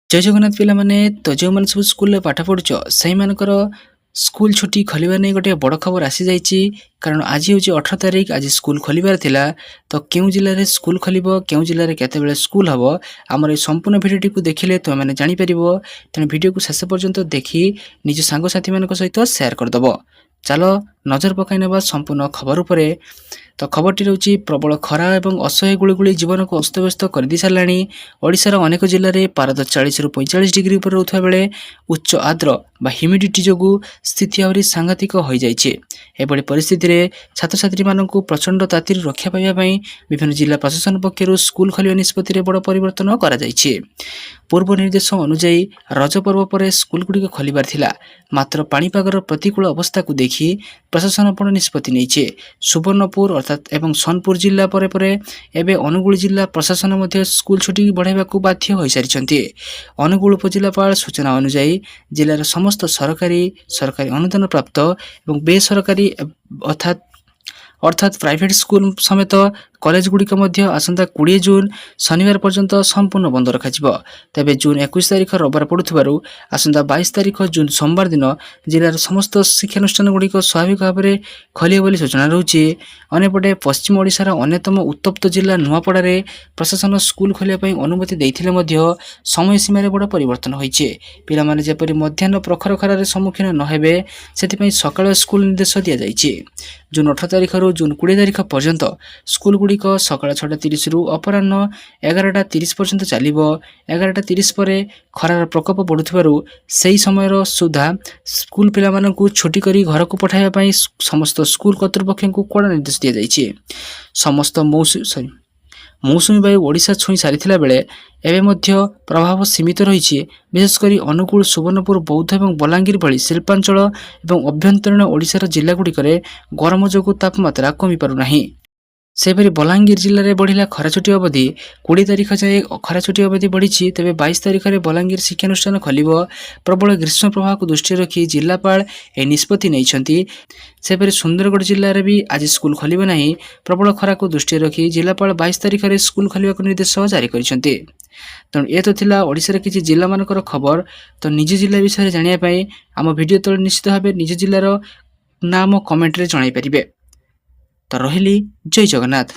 जय जगन्नाथ पिला माने तो जो मन सब स्कूल रे पाठ पढुछ सही मानकर स्कूल छुट्टी खोलिबा नै गोटे बड़ खबर आसी जाइछि। कारण आज होछि 18 तारिख, आज स्कूल खोलिबार थिला। तो केउ जिल्ला रे स्कूल खोलिबो, केउ जिल्ला रे केते बेले स्कूल हबो, हमर ए संपूर्ण भिडियोटी को देखिले तुम माने जानि परिबो। तेन भिडियो को शेष पर्यंत देखि निज सांग साथी मानक सहित शेयर कर दबो। चलो नजर पकाई नेबा संपूर्ण खबर उपरे। तो खबरटी रहउछि प्रबल खरा एवं असह्य गुळगुळी जीवन को अस्तव्यस्त कर दी सारलाणी। ओडिशार अनेक जिल्ला रे पारद 40 रु 45 डिग्री उपर रहउथबा बेले उच्च आर्द्र बा ह्यूमिडिटी जोगु स्थिति आवरी सांघातिक होई जाइछे। एबडी परिस्थिति रे छात्र छात्री मानकु प्रचंड तातिर रक्षा पाइबा पई विभिन्न जिल्ला प्रशासन पक्षरु स्कूल खोलिबा निष्पत्ति रे बड़ परिवर्तन करा जाइछे। पूर्व निर्देश अनुसार रज पर्व पर स्कूल गुड़िक खोलिबार थिला, मात्र पाणीपागर प्रतिकूल अवस्था को देखि प्रशासन बड़ निष्पत्ति नैछे। सुवर्णपुर अर्थात एवं सोनपुर जिल्ला परे परे एबे अनुगुल जिल्ला प्रशासन मध्य स्कूल छुट्टी बढ़ाइबाकु बाध्य होई सारिछन्ति। अनुगुल उपजिल्लापाल सूचना अनुसार जिल्लार समस्त सरकारी अनुदान प्राप्त एवं बेसरकारी अर्थात प्राइवेट स्कूल समेत कॉलेज गुड़िक मध्य आसंता 20 जून शनिवार पर्यंत संपूर्ण बंद रखाजिबो। तबे जून 21 तारिख रविवार पड़ुथिबारु आसंता 22 तारिख जून सोमवार दिन जिल्लार समस्त शिक्षानुष्ठान गुड़िक स्वाभाविक भाव में खोलिबो बोली सूचना रहउछि। अनेपटे पश्चिम ओडिशार अन्यतम उत्तप्त जिल्ला नुआपड़ा रे प्रशासन स्कूल खोलिया पई अनुमति दैथिले मध्य समय सीमा रे बड़ परिवर्तन होइछे। पिला माने जेपरि मध्याह्न प्रखर खरारे सम्मुखीन न हेबे सेति पई सकाळ स्कूल निर्देश दिया जाइछे। जून 18 तारिख रु जून 20 तारिख पर्यंत स्कूल गुड़िक सकाळ 6:30 रु अपराह्न 11:30 पर्यंत चलिबो। 11:30 परे खरार प्रकोप बढ़ुथिबारु सेही समयर सुधा स्कूल पिला मानकु छुट्टी करी घर को पठाइबा पई समस्त स्कूल कर्तृपक्षको कड़ा निर्देश दिया जाइछे। समस्त मौसुमी वायु ओडिशा छुई सारिथिला बेले एबे मध्य प्रभाव सीमित रहिछे। विशेषकर अनुकूल, सुवर्णपुर, बौद्ध एवं बलांगीर भली शिल्पांचल एवं अभ्यंतरीण ओडिशार जिल्ला गुड़िकरे गरम जोगु तापमात्रा कमी पारु नाही। सेपरि बलांगीर जिल्ला रे बढ़िला खरा छुट्टी अवधि 20 तारिख जाए खरा छुट्टी अवधि बढ़ी। तेबे 22 तारिख रे बलांगीर शिक्षानुष्ठान खोलिबो। प्रबल ग्रीष्म प्रवाह को दृष्टि रखी जिल्लापाल ए निष्पत्ति नैछन्ति। सेपरि सुंदरगढ़ जिल्ला रे भी आज स्कूल खोलिबो नाही। प्रबल खरा को दृष्टि रखी जिल्लापाल 22 तारिख रे स्कूल खोलिबा को निर्देश जारी करिसन्ति। तेणु ए तो थिला ओडिसा किछि जिल्ला मानकर खबर। तो निज जिल्ला विषय जानिया पई आम वीडियो तले निश्चित भाबे निज जिल्लार नाम कमेंट रे जणाई परिबे। तो रहिली जय जगन्नाथ।